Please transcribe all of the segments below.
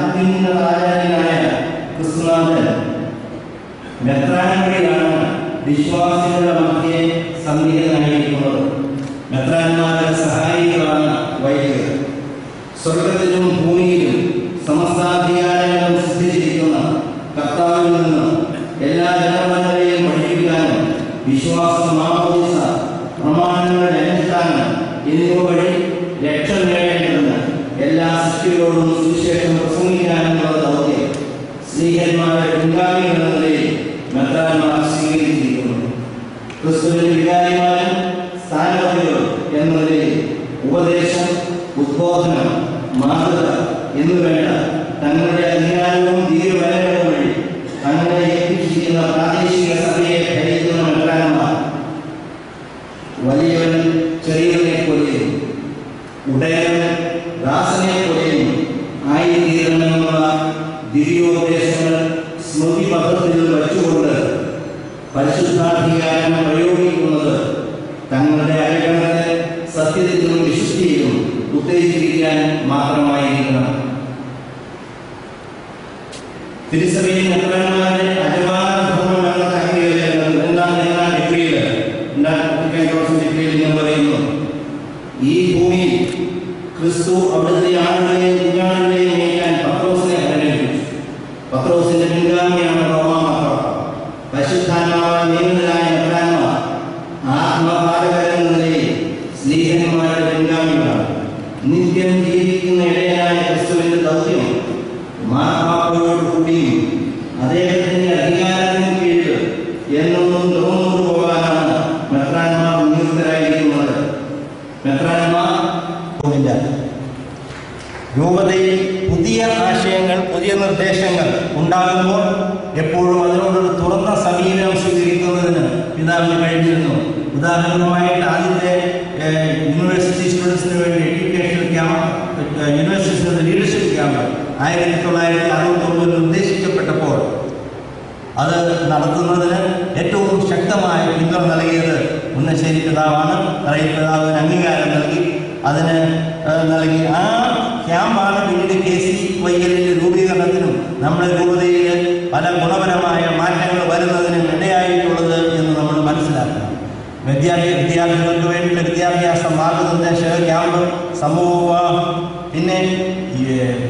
അത്യുന്നതാചാര്യനായ ക്രിസ്തുനാഥൻ മെത്രാൻ വഴിയാണ് വിശ്വാസികളുടെ മധ്യേ സന്നിഹിതനായിരിക്കുന്നത്. മെത്രാന്മാരുടെ സഹായികളാണ് വൈദികർ. സ്വർഗത്തിലും ഭൂമിയിലും സമസ്താധികാരങ്ങളും സിദ്ധിച്ചിരിക്കുന്ന കർത്താവിൽ നിന്ന് എല്ലാ ജനങ്ങളെയും പഠിപ്പിക്കാനും വിശ്വാസം, മാമോദീസ, പ്രമാണങ്ങളുടെ അനുഷ്ഠാനം എന്നിവ വഴി രക്ഷ നേടേണ്ടതിന് എല്ലാ സൃഷ്ടികളോടും സുവിശേഷം പ്രസംഗിക്കാനുള്ള ദൗത്യം സ്ത്രീഹന്മാരുടെ പിൻഗാമികൾ എന്ന നിലയിൽ മെത്രാന്മാർ സ്വീകരിച്ചിരിക്കുന്നു. ക്രിസ്തുവിന്റെ വികാരിമാരും സ്ഥാനപതികളും എന്ന നിലയിൽ ഉപദേശം, ഉദ്ബോധനം, മാതൃക എന്നുവേണ്ട തങ്ങളുടെ അധികാരവും ധീരവരങ്ങളും വഴി തങ്ങളെ ഏൽപ്പിച്ചിരിക്കുന്ന പ്രാദേശിക സഭയെ ഭരിക്കുന്ന മെത്രാന്മാർ വലിയവൻ ചെറിയവനെ പോലെയും ഉടയവൻ ദാസനെ പോലെയും ആയിത്തീരണമെന്നുള്ള ദിവ്യോപദേശങ്ങൾ സ്മൃതിപഥത്തിൽ വച്ചുകൊണ്ട് പരിശുദ്ധാധികാരം പ്രയോഗിക്കുന്നത് തങ്ങളുടെ അരകങ്ങളെ സത്യത്തിലും വിശുദ്ധിയിലും ഉത്തേജിപ്പിക്കാൻ മാത്രമായിരിക്കണം. തിരുസഭയിൽ മെത്രാന്മാരുടെ അജപാനധർമ്മം എന്ന സംഖ്യയിലെ ഡിഗ്രിയിൽ ഞാൻ പറയുന്നു, ഈ ഭൂമിയിൽ ക്രിസ്തു അവിടുത്തെ ആളുകളെയും കുഞ്ഞാളുകളെയും നയിക്കാൻ പത്രോസിനെ ആരംഭിച്ചു. പത്രോസിന്റെ പിൻഗാമിയാണ് റോമാമാർ. പരിശുദ്ധാത്മാവാൽ നിയമിതരായ മെത്രാന്മാർ ആത്മപാലകരെന്നതിൽ സ്നേഹന്മാരുടെ പിൻഗാമികളാണ്. നിത്യം ജീവിക്കുന്ന ഇടയനായ ക്രിസ്തുവിന്റെ ദൗത്യം മാർപ്പാപ്പയോടുകൂടിയും അദ്ദേഹത്തിന്റെ അധികാരത്തിന് കീഴിൽ എന്നൊന്നും തുറന്നു പോകാനാണ് മെത്രാന്മാർ നിയുക്തരായിരിക്കുന്നത്. മെത്രാന്മാർ രൂപതയിൽ പുതിയ ആശയങ്ങൾ, പുതിയ നിർദ്ദേശങ്ങൾ ഉണ്ടാകുമ്പോൾ എപ്പോഴും അതിനോടൊരു തുറന്ന സമീപനം സ്വീകരിക്കുന്നതിന് പിതാവിന് കഴിഞ്ഞിരുന്നു. ഉദാഹരണമായിട്ട് ആദ്യത്തെ യൂണിവേഴ്സിറ്റി സ്റ്റുഡൻസിന് വേണ്ടി education camp, university leadership camp 1969 നിർദ്ദേശിക്കപ്പെട്ടപ്പോൾ അത് നടത്തുന്നതിന് ഏറ്റവും ശക്തമായ പിന്തുണ നൽകിയത് ഉന്നശ്ശേരി പിതാവാണ്. തറയിൽ പിതാവിന് അംഗീകാരം നൽകി, അതിന് നൽകി. ആ ക്യാമ്പാണ് പിന്നീട് KCYL രൂപീകരണത്തിനും നമ്മുടെ രൂപതയിൽ പല ഗുണപരമായ മാറ്റങ്ങൾ വരുന്നതിനും ഇടയായിട്ടുള്ളത് എന്ന് നമ്മൾ മനസ്സിലാക്കണം. വിദ്യാർത്ഥികൾക്ക് വേണ്ടിയുള്ള വിദ്യാഭ്യാസ മാർഗനിർദ്ദേശക ക്യാമ്പ്, സമൂഹ, പിന്നെ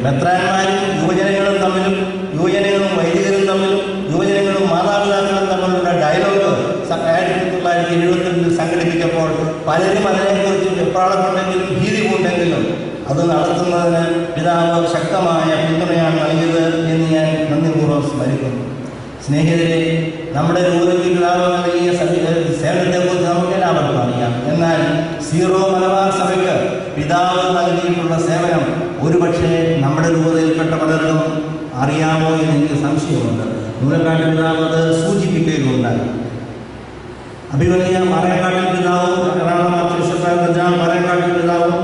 മെത്രാന്മാരും യുവജനങ്ങളും തമ്മിലും, യുവജനങ്ങളും വൈദികരും തമ്മിലും, യുവജനങ്ങളും മാതാപിതാക്കളും തമ്മിലുള്ള ഡയലോഗ് 1972 സംഘടിപ്പിച്ചപ്പോൾ പലരും അതിനെക്കുറിച്ച് വെപ്രാളമുണ്ടെങ്കിലും ഭീതി ഉണ്ടെങ്കിലും അത് നടത്തുന്നതിന് പിതാവ് ശക്തമായ പിന്തുണയാണ് നൽകിയത് എന്ന് ഞാൻ നന്ദിപൂർവ്വം സ്മരിക്കുന്നു. സ്നേഹിതരെ, നമ്മുടെ രൂപതയ്ക്ക് പിതാവ് നൽകിയ സേവനത്തെക്കുറിച്ച് നമുക്ക് എല്ലാവർക്കും അറിയാം. എന്നാൽ സീറോ മലബാർ സഭയ്ക്ക് പിതാവ് നൽകിയിട്ടുള്ള സേവനം ഒരുപക്ഷെ നമ്മുടെ രൂപതയിൽപ്പെട്ട പലർക്കും അറിയാമോ എന്ന് എനിക്ക് സംശയമുണ്ട്. നൂലക്കാട്ടിൽ പിതാവ് അത് സൂചിപ്പിക്കുകയുണ്ടായി. അഭിമന്യ പാറേക്കാട്ടിൽ പിതാവും എറണാകുളം പാറേക്കാട്ടിൽ പിതാവും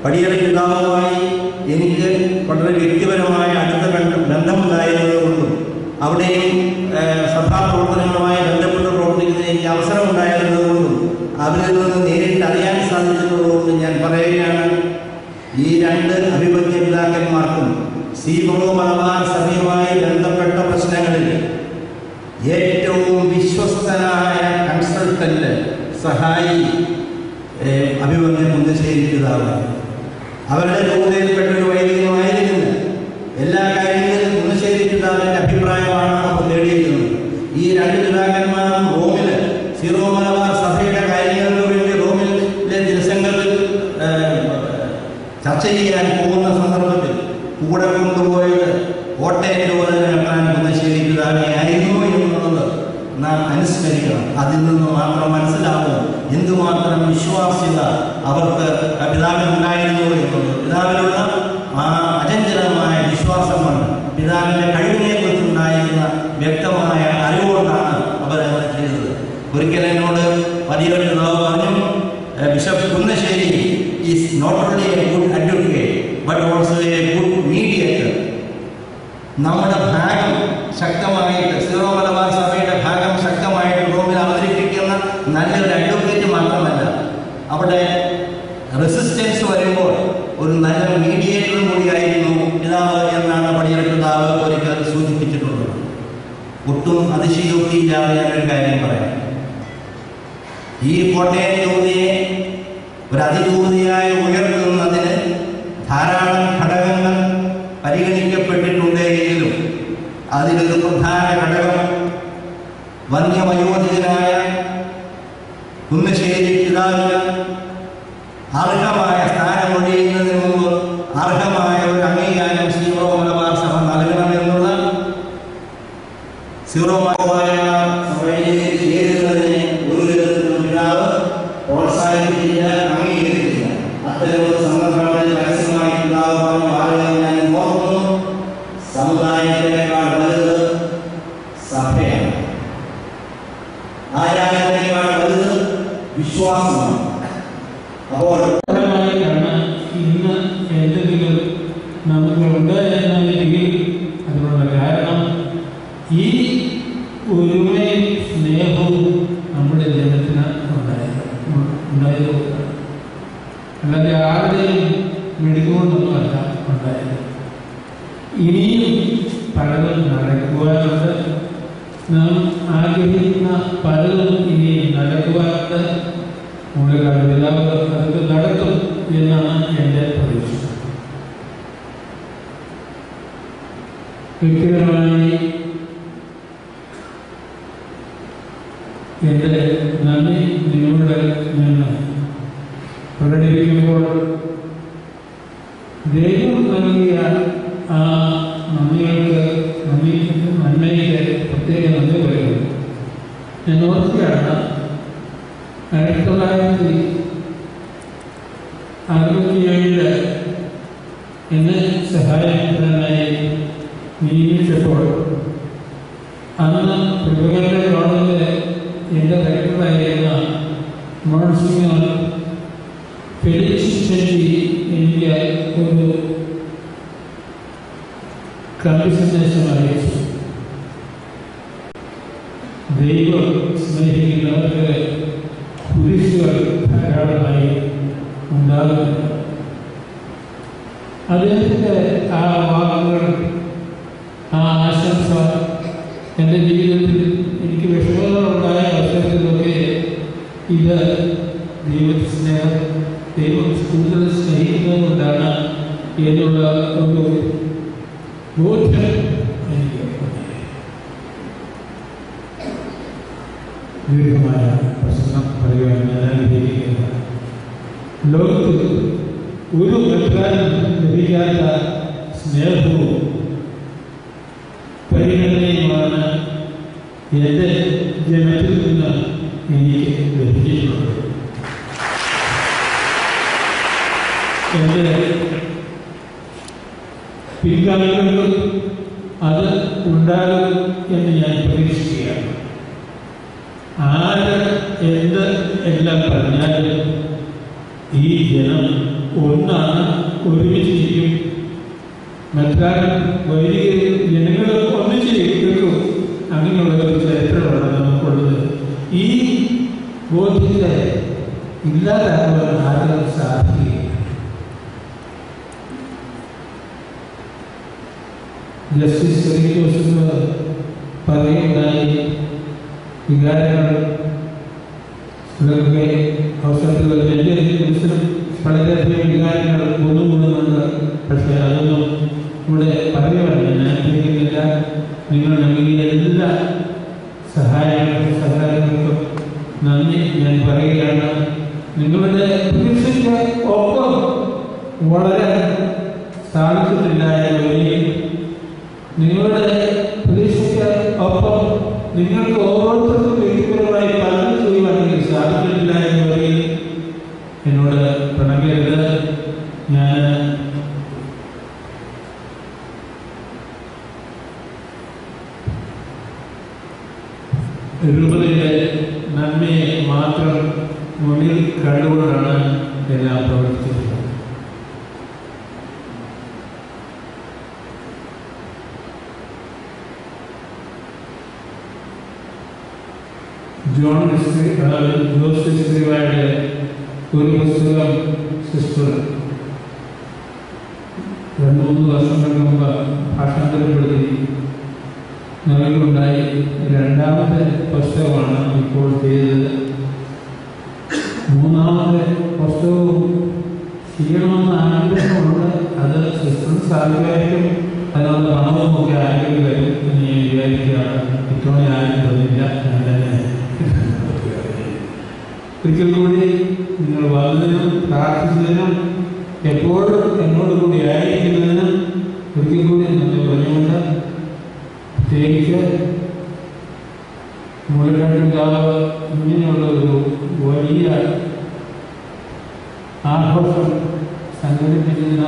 പടിയറ പിതാവുമായി എനിക്ക് വളരെ വ്യക്തിപരമായ അടുത്ത ബന്ധമുണ്ടായിരുന്നതുകൊണ്ടും അവിടെയും സഭാപ്രവർത്തനങ്ങളുമായി ബന്ധപ്പെട്ട് പ്രവർത്തിക്കുന്നതിന് എനിക്ക് അവസരമുണ്ടായിരുന്നതുകൊണ്ടും അവരിൽ നിന്ന് നേരിട്ട് അറിയാൻ സാധിച്ചതുകൊണ്ടും ഞാൻ പറയുകയാണ്, ഈ രണ്ട് അഭിമന്യ പിതാക്കന്മാർക്കും സീറോ മലബാർ സഭയുമായി ബന്ധപ്പെട്ട പ്രശ്നങ്ങളിൽ ഏറ്റവും വിശ്വസ്തനായ കൺസൾട്ടന്റ്, സഹായി അഭിമന്യ മുന്നശ്ശേരി പിതാവാണ്. അവരുടെ രൂപതയിൽപ്പെട്ട ഒരു വൈദികമായിരുന്നില്ല. എല്ലാ കാര്യങ്ങളിലും മുന്നശ്ശേരി പിതാവിന്റെ അഭിപ്രായമാണ് അവർ നേടിയിരുന്നത്. ഈ രണ്ട് പിതാക്കന്മാരും റോമില് സീറോ മലബാർ സഭയുടെ കാര്യങ്ങൾക്ക് വേണ്ടി റോമിലെ ദിവസങ്ങളിൽ ചർച്ച ചെയ്യാൻ പോകുന്ന സന്ദർഭത്തിൽ കൂടെ കൊണ്ടുപോയത് കോട്ടയം രൂപതയിലെത്താൻ മുന്നശ്ശേരി പിതാവിനെ ആയിരുന്നു എന്നുള്ളത് നാം അനുസ്മരിക്കണം. അതിൽ നിന്ന് മാത്രം മനസ്സിലാവും എന്തുമാത്രം വിശ്വാസ്യത അവർക്ക് പിതാവിനുണ്ടായിരുന്നു എന്നുള്ളത്. പിതാവിനുള്ള ആ അചഞ്ചലമായ വിശ്വാസമാണ്, പിതാവിൻ്റെ കഴിവിനെ കുറിച്ചുണ്ടായിരുന്ന വ്യക്തമായ അറിവുകൊണ്ടാണ് അവരങ്ങനെ ചെയ്തത്. ഒരിക്കൽ എന്നോട് വലിയൊരു പിതാവ് പറഞ്ഞു, bishop Kunnassery is not only a good advocate but also a good mediator. നമ്മുടെ ഭാഗം ശക്തമായിട്ട്, സീറോ മലബാർ സഭയുടെ ഭാഗം ശക്തമായിട്ട് റോമിൽ അവതരിപ്പിക്കുന്ന നല്ലൊരു അഡ്വക്കേറ്റ് മാത്രമല്ല, അവിടെ റെസിസ്റ്റൻസ് വരുമ്പോൾ ഒരു നല്ല മീഡിയേറ്ററും കൂടിയായിരുന്നു അതിശയോക്തിയില്ലാതെ ഞാനൊരു കാര്യം പറയാം. ഈ കോട്ടയം യുവതിയെ ഒരു അതിരൂപതയായി ഉയർത്തുന്നതിന് ധാരാളം ഘടകങ്ങൾ പരിഗണിക്കപ്പെട്ടിട്ടുണ്ടെങ്കിലും അതിലൊരു പ്രധാന ഘടകം വന്യമയോധികനായ കുന്നശ്ശേരി പിതാവിന് അർഹമായ സ്ഥാനമൊഴിയുന്നതിന് മുമ്പ് അർഹമായ ഒരു അംഗീകാരം സീറോ മലബാർ സഭ നൽകണമെന്നുള്ള സീറോ മലബാർ സഭയിലേക്ക് ചേരുന്നതിനെ ഒരു വിധത്തിലും പിതാവ് പ്രോത്സാഹിപ്പിച്ചില്ല, അംഗീകരിച്ചില്ല. അത്തരമൊരു സന്ദർഭങ്ങളിൽ പരസ്യമായി പിതാവ് പറഞ്ഞ വാക്കുകൾ ഞാൻ ഓർക്കുന്നു. സമുദായത്തിനേക്കാൾ വലുത് സഭയാണ്, ആരാധനയേക്കാൾ വലുത് വിശ്വാസമാണ്. അപ്പോൾ ഇന്ന് എന്തെങ്കിലും നമുക്കുണ്ട് എന്നെങ്കിൽ അതിനുള്ള കാരണം ഈ ഒരുമയും സ്നേഹവും നമ്മുടെ ജനത്തിന് ഉണ്ടായതുകൊണ്ടാണ്. അല്ലാതെ ആരുടെയും മെടുക്കൊണ്ടൊന്നുമല്ല ഉണ്ടായത്. ഇനിയും പലതും നടക്കുവാനുണ്ട്. നാം ആഗ്രഹിക്കുന്ന പലതും ഇനിയും നടക്കുവാനുണ്ട്. നമ്മുടെ പിതാവ് അതൊക്കെ നടത്തും എന്നാണ് എൻ്റെ പ്രതീക്ഷ. വ്യക്തിപരമായി എൻ്റെ നന്ദി നിങ്ങളുടെ നിന്ന് പ്രകടിപ്പിക്കുമ്പോൾ ദൈവം നൽകിയ ആ നന്മയ്ക്ക് പ്രത്യേക നന്ദി പറയുന്നു. ഞാൻ ഓർക്കുകയാണ്, 1967 എന്നെ സഹായിക്കുന്നതിനായി നിയമിച്ചപ്പോൾ അന്ന് പ്രഭുകളുടെ കോളേജിലെ എൻ്റെ റെക്ടറായിരുന്ന മോൺസിഞ്ഞോർ ഫെലിക്സ് എനിക്ക് ഒരു കമ്പി സന്ദേശം അറിയിച്ചു. ദൈവം സ്നേഹിക്കുന്നവർക്ക് കുരിശുകൾ ധാരാളമായി ഉണ്ടാകുന്നു. അദ്ദേഹത്തിൻ്റെ ആ വാക്കുകൾ, ആ ആശംസ എൻ്റെ ജീവിതത്തിൽ എനിക്ക് വിഷമങ്ങളുണ്ടായ അവസരത്തിലൊക്കെ ഇത് ദൈവം കൂടുതൽ സ്നേഹിക്കുന്നതുകൊണ്ടാണ് എന്നുള്ള ഒരു ബോധ്യം എനിക്ക് ദീർഘമായ പ്രസംഗം പറയുവാൻ ഞാൻ ആഗ്രഹിക്കുകയാണ്. ലോകത്തിൽ ഒരു മെത്രാനും ലഭിക്കാത്ത സ്നേഹവും പരിഗണനയുമാണ് എൻ്റെ ജനത്തിൽ നിന്ന് എനിക്ക് ലഭിച്ചിട്ടുള്ളത്. എൻ്റെ പിൻഗാമികൾക്ക് അത് ഉണ്ടാകും എന്ന് ഞാൻ പ്രതീക്ഷിക്കുകയാണ്. ആര് എന്ത് എല്ലാം പറഞ്ഞാലും ഈ ജനം ഒന്നാണ്, ഒരുമിച്ചിരിക്കും. മെത്രാനും വൈദികരും ജനങ്ങളും ഒന്നിച്ചിരിക്കും. അങ്ങനെയുള്ള ഒരു ചരിത്രമാണ് നമുക്കുള്ളത്. ഈ ബോധ്യത്തെ ഇല്ലാതാക്കുവാൻ ആരും സാധിക്കുകയില്ല. ജസ്റ്റിസ് ജോസഫ് പറയുകയുണ്ടായി, വികാരങ്ങൾ ഇതൊക്കെ അവസരത്തിൽ വളരെയധികം വികാരങ്ങൾ ഒന്നുകൂടുന്നുണ്ട്. പക്ഷേ അതൊന്നും ഇവിടെ പറയുവാൻ ഞാൻ ആഗ്രഹിക്കുന്നില്ല. നിങ്ങൾ നൽകിയ എല്ലാ സഹായങ്ങൾക്കും നന്ദി ഞാൻ പറയുകയാണ്. നിങ്ങളുടെ പ്രതീക്ഷയ്ക്ക് ഒപ്പം വളരെ സാധിച്ചിട്ടില്ല എന്നുവരികയും നിങ്ങളുടെ പ്രതീക്ഷയ്ക്ക് ഒപ്പം നിങ്ങൾക്ക് ഓരോരുത്തർക്കും വ്യക്തിപരമായി പലതും ചെയ്യുവാൻ എനിക്ക് സാധിച്ചിട്ടില്ല എന്ന് പറയും. എന്നോട് പിണങ്ങരുത്. ഞാൻ രൂപതയുടെ നന്മയെ മാത്രം മുന്നിൽ കണ്ടുകൊണ്ടാണ് എല്ലാം പ്രവർത്തിച്ചത്. ജോസ് സിസ്ത്രിയുടെ ഒരു പുസ്തകം സിസ്റ്റർ 2-3 വർഷങ്ങൾക്ക് മുമ്പ് ഭാഷാന്തരപ്പെടുത്തി നൽകുണ്ടായി. രണ്ടാമത്തെ പുസ്തകമാണ് ഇപ്പോൾ ചെയ്തത്. മൂന്നാമത്തെ പുസ്തകവും ചെയ്യണമെന്ന് ആഗ്രഹമുണ്ട്. അത് സിസ്റ്റൻസ് ആഗ്രഹിക്കും, അതിനുള്ള പണവും ഒക്കെ ആരെങ്കിലും വരും എന്ന് ഞാൻ വിചാരിക്കുകയാണ്. ഇത്തവണ ആരും തോന്നില്ല. ഞാൻ തന്നെ ഒരിക്കൽ കൂടി നിങ്ങൾ വന്നതിനും പ്രാർത്ഥിച്ചതിനും എപ്പോഴും എന്നോട് കൂടി ആയിരിക്കുന്നതിനും ഒരിക്കൽ കൂടി നന്ദി പറഞ്ഞുകൊണ്ട്, പ്രത്യേകിച്ച് മുലക്കാട്ടുകാവ് ഇങ്ങനെയുള്ള ഒരു വലിയ ആഘോഷം സംഘടിപ്പിക്കുന്ന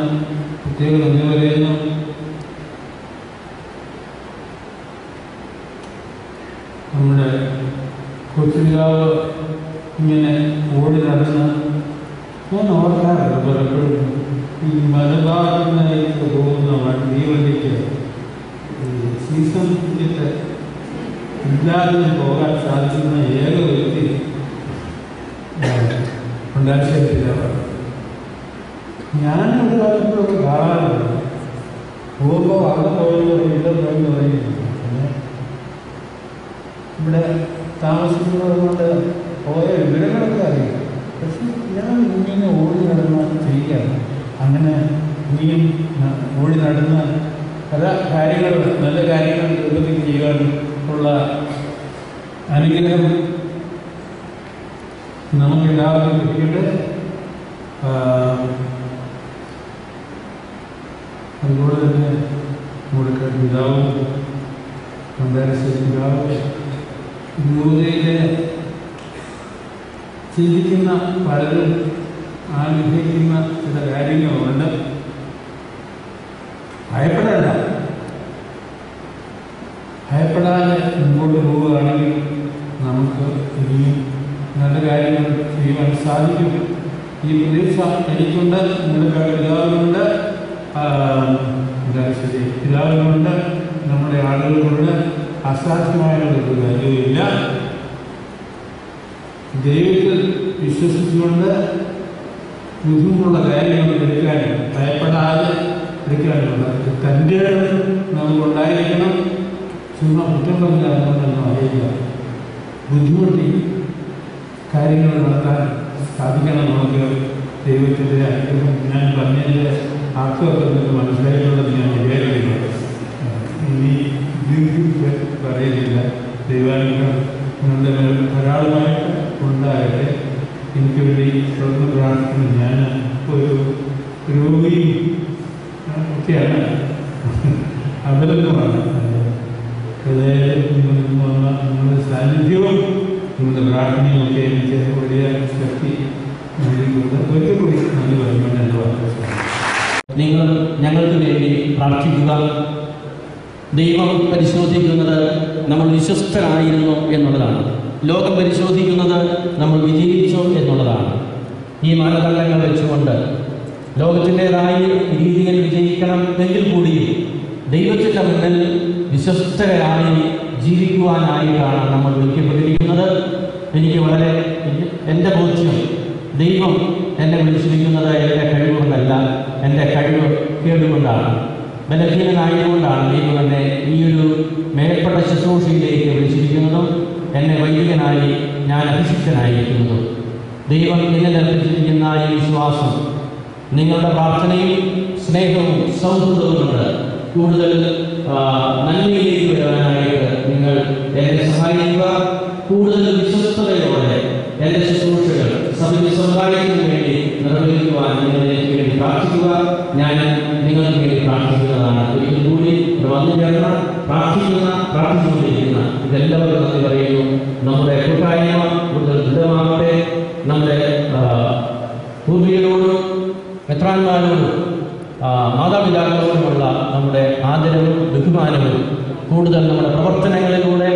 പ്രത്യേക നന്ദി പറയുന്നു. നമ്മുടെ കൊച്ചുകാവ് ഇങ്ങനെ ഓടി നടന്ന് ഞാൻ ഓർക്കാറുണ്ട് പലപ്പോഴും. ഈ മലബാറിനായിട്ട് പോകുന്ന തീവണ്ടിക്ക് സീസൺ ടിക്കറ്റ് ഇല്ലാതെ പോകാൻ സാധിക്കുന്ന ഏക വ്യക്തി ഉണ്ടാശയത്തിലാണ്. ഞാൻ ഒരു കാലത്തൊക്കെ കാണാറുണ്ട്. പോകുമ്പോൾ അവിടെ പോയല്ലോ ഇടം പോയെന്ന് പറയുന്നു. ഇവിടെ താമസിക്കുന്നത് കൊണ്ട് പോയ വിവരങ്ങളൊക്കെ അറിയാം. പക്ഷെ ഞാൻ ഇങ്ങനെ ഓടി നടന്ന് ചെയ്യാം. അങ്ങനെ ഇനിയും ഓടി നടന്ന് പല കാര്യങ്ങൾ, നല്ല കാര്യങ്ങൾ നിർവഹിച്ച് ചെയ്യാൻ ഉള്ള അനുഗ്രഹം നമുക്കെല്ലാവർക്കും കിട്ടിയിട്ട്, അതുപോലെ തന്നെ നമ്മുടെ പിതാവും അന്താരാഷ്ട്ര പിതാവും യുവതയിലെ ചിന്തിക്കുന്ന പലരും ആഗ്രഹിക്കുന്ന ചില കാര്യങ്ങളുണ്ട്. ഭയപ്പെടാതെ മുമ്പോട്ട് പോവുകയാണെങ്കിൽ നമുക്ക് ഇനിയും നല്ല കാര്യങ്ങൾ ചെയ്യുവാൻ സാധിക്കും. ഈ പ്രതീക്ഷ എനിക്കുണ്ട്, നിങ്ങളുടെ പിതാവിനുണ്ട്, പിതാവിനുണ്ട്, നമ്മുടെ ആളുകൾക്കുണ്ട്. അസാധ്യമായൊരു കാര്യമില്ല. ദൈവത്തിൽ വിശ്വസിച്ചുകൊണ്ട് ബുദ്ധിമുട്ടുള്ള കാര്യങ്ങൾ എടുക്കാനും ഭയപ്പെടാതെ എടുക്കാനുമുള്ള തൻ്റെ നമുക്കുണ്ടായിരിക്കണം. ചുമ്മാ കുറ്റം പറഞ്ഞാൽ അറിയില്ല. ബുദ്ധിമുട്ടി കാര്യങ്ങൾ നടത്താൻ സാധിക്കണം നമുക്ക്. ദൈവത്തിൻ്റെ അനുഗ്രഹം ഞാൻ പറഞ്ഞതിൻ്റെ അർത്ഥമൊക്കെ നിങ്ങൾക്ക് മനസ്സിലായിട്ടുള്ളത് ഞാൻ വിചാരിക്കുന്നു. ഇനി പറയുന്നില്ല. ദൈവാനുഗ്രഹം നിങ്ങളുടെ മേൽ ധാരാളമായിട്ട് ഉണ്ടാകട്ടെ. എനിക്ക് വേണ്ടി തുറന്ന് പ്രാർത്ഥിക്കുന്നു. ഞാൻ ഒരു രോഗിയും ഒക്കെയാണ്, അബലങ്ങളുമാണ്. ഹൃദയത്തിൽ വന്ന നിങ്ങളുടെ സാന്നിധ്യവും നിങ്ങളുടെ പ്രാർത്ഥനയും ഒക്കെ എനിക്ക് വലിയ ശക്തി നൽകിക്കൊണ്ട് ഒരിക്കൽ കൂടി നന്ദി പറയുമ്പോൾ എൻ്റെ വാർത്ത. നിങ്ങൾ ഞങ്ങൾക്ക് വേണ്ടി പ്രാർത്ഥിക്കുക. ദൈവം പരിശോധിക്കുന്നത് നമ്മൾ വിശ്വസ്തരായിരുന്നു എന്നുള്ളതാണ്. ലോകം പരിശോധിക്കുന്നത് നമ്മൾ വിജയിച്ചു എന്നുള്ളതാണ്. ഈ മാനദണ്ഡങ്ങൾ വെച്ചുകൊണ്ട് ലോകത്തിൻ്റെതായ രീതിയിൽ വിജയിക്കണം എങ്കിൽ കൂടിയും ദൈവത്തിൻ്റെ മുന്നിൽ വിശ്വസ്തരായി ജീവിക്കുവാനായിട്ടാണ് നമ്മൾ വിളിക്കപ്പെട്ടിരിക്കുന്നത്. എനിക്ക് വളരെ എൻ്റെ ബോധ്യം, ദൈവം എന്നെ വിളിച്ചിരിക്കുന്നത് എൻ്റെ കഴിവുകൊണ്ടല്ല, എൻ്റെ കഴിവ് കേടുകൊണ്ടാണ്, ബലഹീനനായതുകൊണ്ടാണ് ദൈവം എന്നെ ഈ ഒരു മേൽപ്പെട്ട ശുശ്രൂഷയിലേക്ക് വിളിച്ചിരിക്കുന്നതും എന്നെ വൈദികനായി ഞാൻ അഭിഷിക്തനായിരിക്കുന്നതും. ദൈവം എന്നിൽ അർപ്പിച്ചിരിക്കുന്ന ഈ വിശ്വാസം നിങ്ങളുടെ പ്രാർത്ഥനയും സ്നേഹവും സൗഹൃദവും കൊണ്ട് കൂടുതൽ നന്മയിലേക്ക് വരാനായിട്ട് നിങ്ങൾ എന്നെ സഹായിക്കുക. കൂടുതൽ വിശ്വസ്തതയോടെ എൻ്റെ ശുശ്രൂഷകൾ സഭയിൽ സമുദായത്തിന് വേണ്ടി നിർവഹിക്കുവാൻ നിങ്ങൾക്ക് വേണ്ടി പ്രാർത്ഥിക്കുക. ഞാൻ നിങ്ങൾക്ക് വേണ്ടി പ്രാർത്ഥിക്കുന്നതാണ്. ഒരിക്കൽ കൂടി വന്നു ചേർന്ന് പ്രാർത്ഥിച്ചുകൊണ്ടിരിക്കുന്ന ഇതെല്ലാവരും നന്ദി പറയുന്നു. നമ്മുടെ കൂട്ടായ്മ കൂടുതൽ ദൃഢമാകട്ടെ. നമ്മുടെ പൂർവികരോടും മെത്രാന്മാരോടും മാതാപിതാക്കളോടുമുള്ള നമ്മുടെ ആദരവും ബഹുമാനവും കൂടുതൽ നമ്മുടെ പ്രവർത്തനങ്ങളിലൂടെ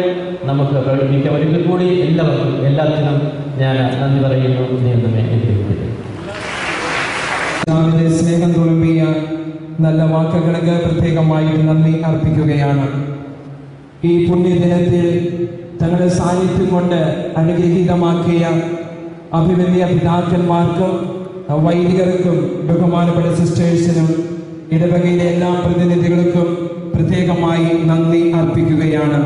നമുക്ക് പ്രകടിപ്പിക്കാം. ഒരിക്കൽ കൂടി എല്ലാവർക്കും എല്ലാത്തിനും ഞാൻ നന്ദി പറയുന്നു. സ്നേഹം തുളുമ്പിയ നല്ല വാക്കുകൾക്ക് പ്രത്യേകമായിട്ട് നന്ദി അർപ്പിക്കുകയാണ്. ഈ പുണ്യദിനത്തിൽ തങ്ങളുടെ സാന്നിധ്യം കൊണ്ട് അനുഗ്രഹീതമാക്കിയ അഭിവന്യ പിതാക്കന്മാർക്കും വൈദികർക്കും ബഹുമാനപ്പെട്ട സിസ്റ്റേഴ്സിനും ഇടവകയിലെ എല്ലാ പ്രതിനിധികൾക്കും പ്രത്യേകമായി നന്ദി അർപ്പിക്കുകയാണ്. അർപ്പിക്കുകയാണ്.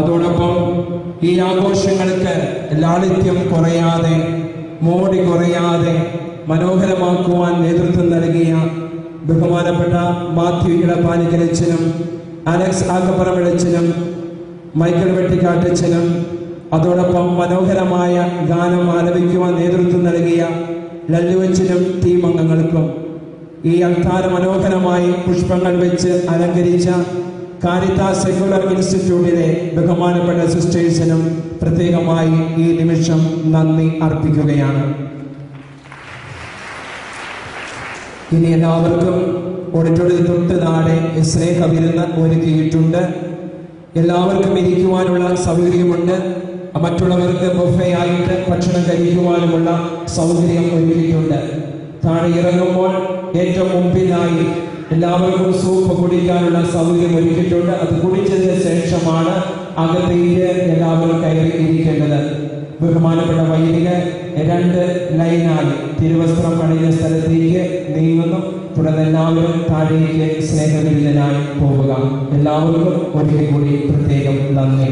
അതോടൊപ്പം ഈ ആഘോഷങ്ങൾക്ക് ലാളിത്യം കുറയാതെ, മോടി കുറയാതെ മനോഹരമാക്കുവാൻ നേതൃത്വം നൽകിയ ബഹുമാനപ്പെട്ട മാത്യു ഇടപ്പാലിക്കലച്ചനും അലക്സ് ആക്കപ്പറമ്പിലച്ചനും മൈക്കിൾ വെട്ടിക്കാട്ടച്ചനും അതോടൊപ്പം മനോഹരമായ ഗാനം ആലപിക്കുവാൻ നേതൃത്വം നൽകിയ ലല്ലുവച്ചനും ടീം അംഗങ്ങൾക്കും ഈ അൾത്താര മനോഹരമായി പുഷ്പങ്ങൾ വെച്ച് അലങ്കരിച്ച കാരിത്താസ് സെക്യുലർ ഇൻസ്റ്റിറ്റ്യൂട്ടിലെ ബഹുമാനപ്പെട്ട സിസ്റ്റേഴ്സിനും പ്രത്യേകമായി ഈ നിമിഷം നന്ദി അർപ്പിക്കുകയാണ്. ഇനി എല്ലാവർക്കും ഓഡിറ്റോറിയത്തിൽ തൊട്ട് താഴെ സ്നേഹവിരുന്ന് ഒരുക്കിയിട്ടുണ്ട്. എല്ലാവർക്കും ഇരിക്കുവാനുള്ള സൗകര്യമുണ്ട്. മറ്റുള്ളവർക്ക് ബൊഫേ ആയിട്ട് ഭക്ഷണം കഴിക്കുവാനുമുള്ള സൗകര്യം ഒരുക്കിയിട്ടുണ്ട്. താഴെ ഇറങ്ങുമ്പോൾ ഏറ്റവും മുമ്പിലായി എല്ലാവർക്കും സൂപ്പ് കുടിക്കാനുള്ള സൗകര്യം ഒരുക്കിയിട്ടുണ്ട്. അത് കുടിച്ചതിന് ശേഷമാണ് അകത്തേക്ക് എല്ലാവരും കയറി ഇരിക്കേണ്ടത്. ബഹുമാനപ്പെട്ട വൈദികർ 2 ലൈനായി തിരുവസ്ത്രം പണിഞ്ഞ സ്ഥലത്തേക്ക് നീങ്ങുന്നു. തുടർന്ന് എല്ലാവരും താഴേക്ക് സ്നേഹവിരുദ്ധനായി പോവുക. എല്ലാവർക്കും ഒരിക്കൽ കൂടി പ്രത്യേകം നന്ദി.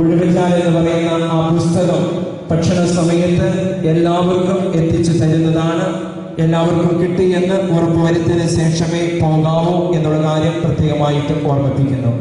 ഒഴിവിച്ചാൽ എന്ന് പറയുന്ന ആ പുസ്തകം ഭക്ഷണ സമയത്ത് എല്ലാവർക്കും എത്തിച്ചു തരുന്നതാണ്. എല്ലാവർക്കും കിട്ടിയെന്ന് ഉറപ്പുവരുത്തിയതിനു ശേഷമേ പോകാവൂ എന്നുള്ള കാര്യം പ്രത്യേകമായിട്ട് ഓർമ്മിപ്പിക്കുന്നു.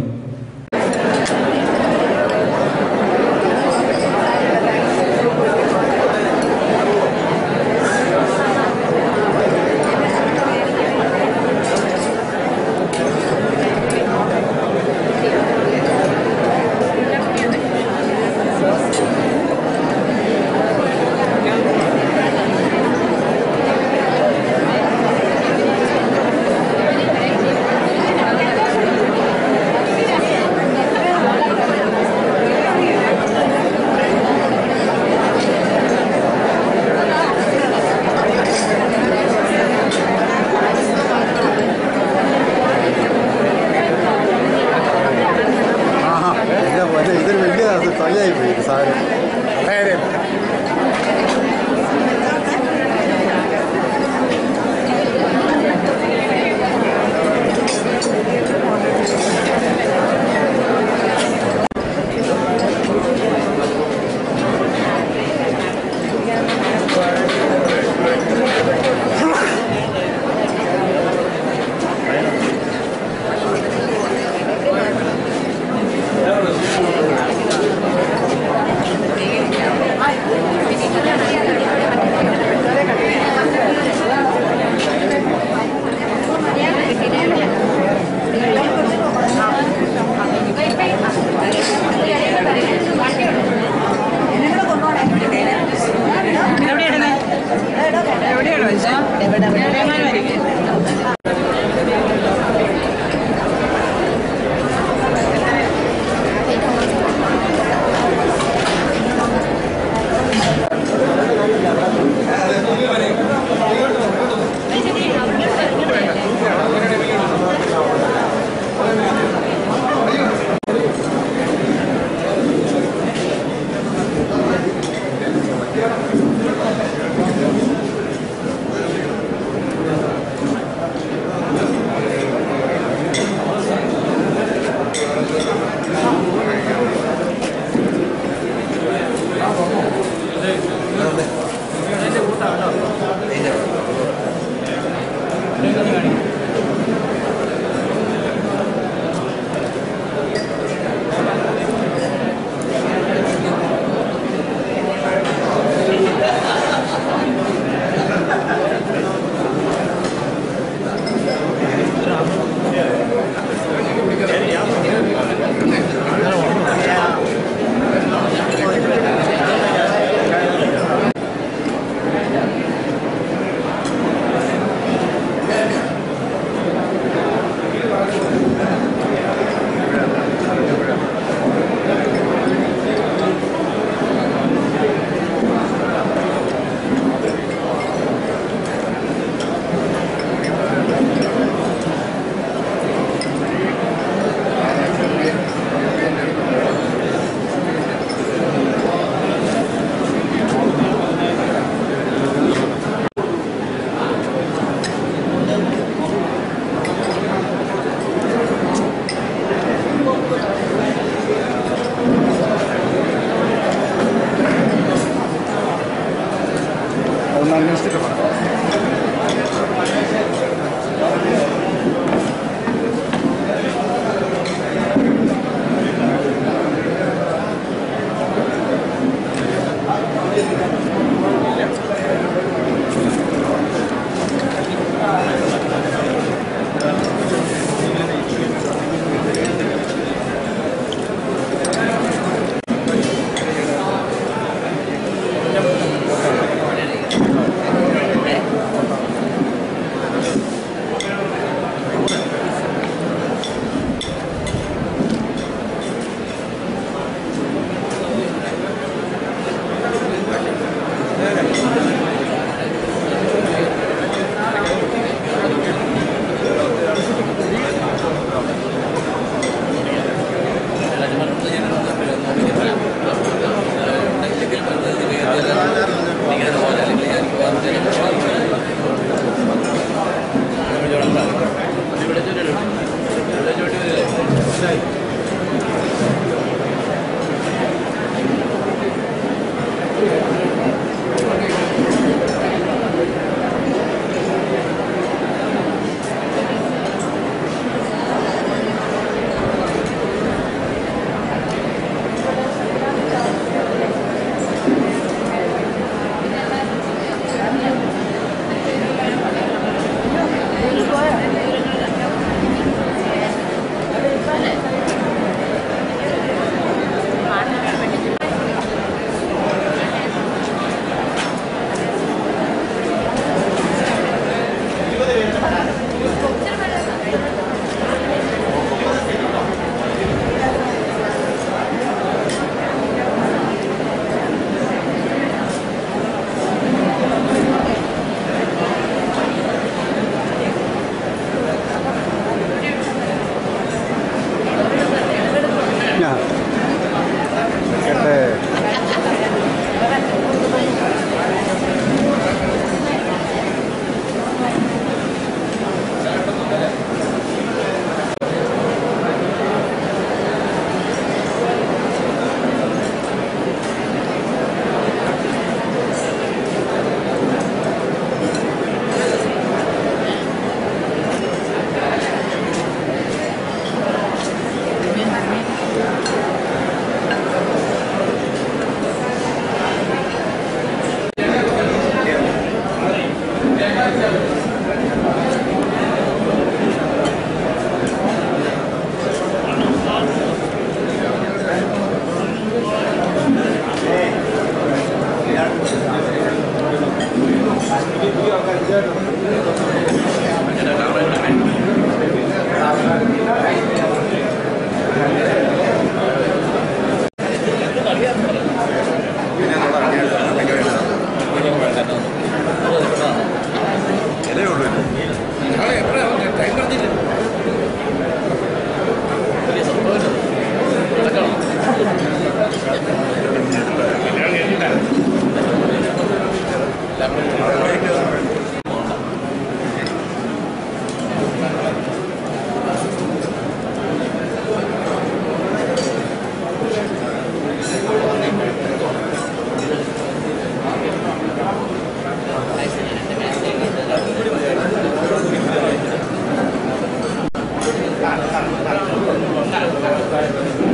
Gracias.